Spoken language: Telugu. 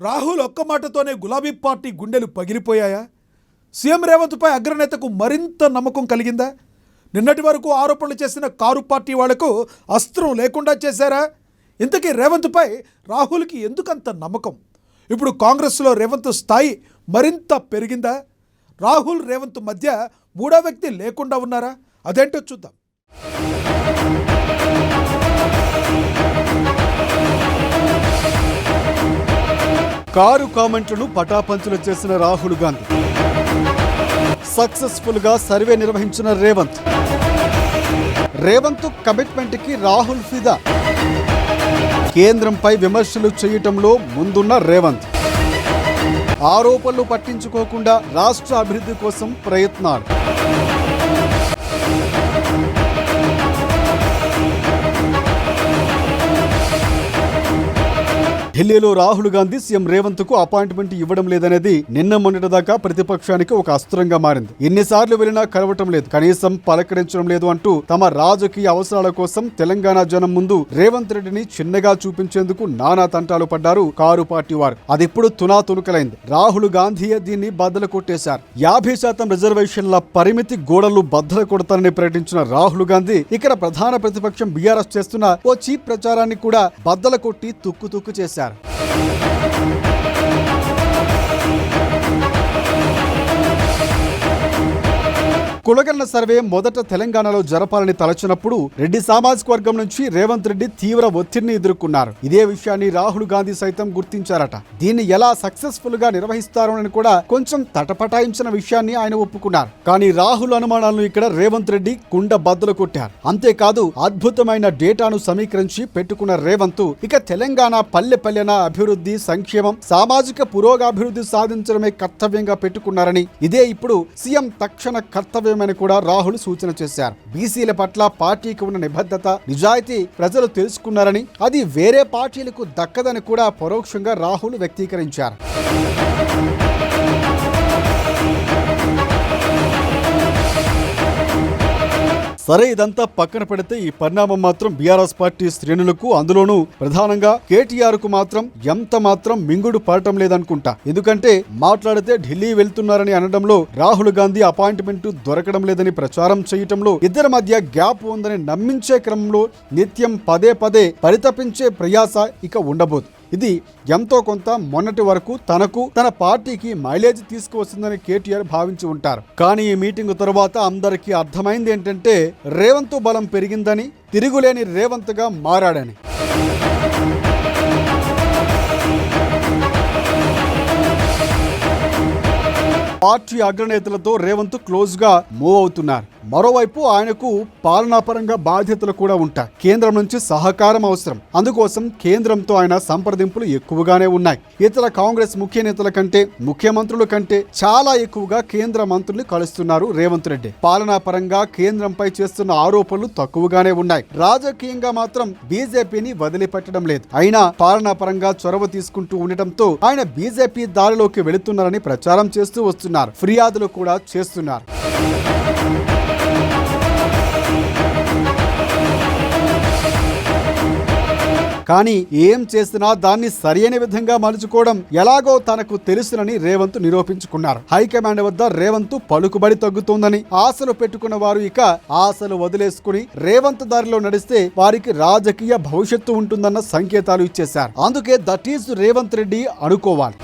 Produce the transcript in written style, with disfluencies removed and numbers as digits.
రాహుల్ ఒక్క మాటతోనే గులాబీ పార్టీ గుండెలు పగిలిపోయాయా? సీఎం రేవంత్పై అగ్రనేతకు మరింత నమ్మకం కలిగిందా? నిన్నటి వరకు ఆరోపణలు చేసిన కారు పార్టీ వాళ్లకు అస్త్రం లేకుండా చేశారా? ఇంతకీ రేవంత్పై రాహుల్కి ఎందుకంత నమ్మకం? ఇప్పుడు కాంగ్రెస్లో రేవంత్ స్థాయి మరింత పెరిగిందా? రాహుల్ రేవంత్ మధ్య మూడో వ్యక్తి లేకుండా ఉన్నారా? అదేంటో చూద్దాం. కారు కామెంట్లను పటాపంచలు చేసిన రాహుల్ గాంధీ, సక్సెస్ఫుల్ గా సర్వే నిర్వహించిన రేవంత్ కమిట్మెంట్ కి రాహుల్ ఫిదా. కేంద్రంపై విమర్శలు చేయటంలో ముందున్న రేవంత్ ఆరోపణలు పట్టించుకోకుండా రాష్ట్ర అభివృద్ధి కోసం ప్రయత్నాలు. ఢిల్లీలో రాహుల్ గాంధీ సీఎం రేవంత్ కు అపాయింట్మెంట్ ఇవ్వడం లేదనేది నిన్న మొన్నటి దాకా ప్రతిపక్షానికి ఒక అస్త్రంగా మారింది. ఎన్నిసార్లు వెళ్ళినా కలవటం లేదు, కనీసం పలకరించడం లేదు అంటూ తమ రాజకీయ అవసరాల కోసం తెలంగాణ జనం ముందు రేవంత్ రెడ్డిని చిన్నగా చూపించేందుకు నానా తంటాలు పడ్డారు కారు పార్టీ వారు. అదిప్పుడు తునాతునకలైంది. రాహుల్ గాంధీయే దీన్ని బద్దలు కొట్టేశారు. 50% రిజర్వేషన్ల పరిమితి గోడలు బద్దలు కొడతారని ప్రకటించిన రాహుల్ గాంధీ ఇక్కడ ప్రధాన ప్రతిపక్షం బీఆర్ఎస్ చేస్తున్న ఓ చీప్ ప్రచారాన్ని కూడా బద్దలు కొట్టి తుక్కు చేశారు. కులగణన సర్వే మొదట తెలంగాణలో జరపాలని తలచినప్పుడు రెడ్డి సామాజిక వర్గం నుంచి రేవంత్ రెడ్డి తీవ్ర ఒత్తిడిని ఎదుర్కొన్నారు. ఇదే విషయాన్ని రాహుల్ గాంధీ సైతం గుర్తించారట. దీన్ని ఎలా సక్సెస్ఫుల్ గా నిర్వహిస్తారు అని కూడా కొంచెం తటపటాయించిన విషయాన్ని ఆయన ఒప్పుకున్నారు. కానీ రాహుల్ అనుమానాలను ఇక్కడ రేవంత్ రెడ్డి కుండ బద్దలు కొట్టారు. అంతేకాదు, అద్భుతమైన డేటాను సమీకరించి పెట్టుకున్న రేవంత్ ఇక తెలంగాణ పల్లె పల్లెన అభివృద్ధి, సంక్షేమం, సామాజిక పురోగాభివృద్ధి సాధించడమే కర్తవ్యంగా పెట్టుకున్నారని, ఇదే ఇప్పుడు సీఎం తక్షణ కర్తవ్యం అని కూడా రాహుల్ సూచన చేశారు. బీసీల పట్ల పార్టీకి ఉన్న నిబద్ధత, నిజాయితీ ప్రజలు తెలుసుకున్నారని, అది వేరే పార్టీలకు దక్కదని కూడా పరోక్షంగా రాహుల్ వ్యక్తీకరించారు. సరే, ఇదంతా పక్కన పెడితే ఈ పరిణామం మాత్రం బీఆర్ఎస్ పార్టీ శ్రేణులకు, అందులోనూ ప్రధానంగా కేటీఆర్ కు మాత్రం ఎంత మాత్రం మింగుడు పడటం లేదనుకుంటా. ఎందుకంటే మాట్లాడితే ఢిల్లీ వెళ్తున్నారని అనడంలో, రాహుల్ గాంధీ అపాయింట్మెంట్ దొరకడం లేదని ప్రచారం చేయటంలో ఇద్దరి మధ్య గ్యాప్ ఉందని నమ్మించే క్రమంలో నిత్యం పదే పరితపించే ప్రయాస ఇక ఉండబోదు. ఇది ఎంతో కొంత మొన్నటి వరకు తనకు, తన పార్టీకి మైలేజ్ తీసుకువస్తుందని కేటీఆర్ భావించి ఉంటారు. కానీ ఈ మీటింగ్ తరువాత అందరికీ అర్థమైంది ఏంటంటే, రేవంత్ బలం పెరిగిందని, తిరుగులేని రేవంత్ గా మారాడని. పార్టీ అగ్రనేతలతో రేవంత్ క్లోజ్ గా మూవ్ అవుతున్నారు. మరోవైపు ఆయనకు పాలనాపరంగా బాధ్యతలు కూడా ఉంటాయి. కేంద్రం నుంచి సహకారం అవసరం. అందుకోసం కేంద్రంతో ఆయన సంప్రదింపులు ఎక్కువగానే ఉన్నాయి. ఇతర కాంగ్రెస్ ముఖ్య నేతల కంటే, ముఖ్యమంత్రుల కంటే చాలా ఎక్కువగా కేంద్ర మంత్రులు కలుస్తున్నారు రేవంత్ రెడ్డి. పాలనాపరంగా కేంద్రంపై చేస్తున్న ఆరోపణలు తక్కువగానే ఉన్నాయి. రాజకీయంగా మాత్రం బీజేపీని వదిలిపెట్టడం లేదు. అయినా పాలనాపరంగా చొరవ తీసుకుంటూ ఉండటంతో ఆయన బీజేపీ దారిలోకి వెళుతున్నారని ప్రచారం చేస్తూ వస్తున్నారు. ఫిర్యాదులు కూడా చేస్తున్నారు. కానీ ఏం చేసినా దాన్ని సరైన విధంగా మలుచుకోవడం ఎలాగో తనకు తెలుసునని రేవంత్ నిరూపించుకున్నారు. హైకమాండ్ వద్ద రేవంత్ పలుకుబడి తగ్గుతోందని ఆశలు పెట్టుకున్న వారు ఇక ఆశలు వదిలేసుకుని రేవంత్ దారిలో నడిస్తే వారికి రాజకీయ భవిష్యత్తు ఉంటుందన్న సంకేతాలు ఇచ్చేశారు. అందుకే దట్ ఈజ్ రేవంత్ రెడ్డి అనుకోవాలి.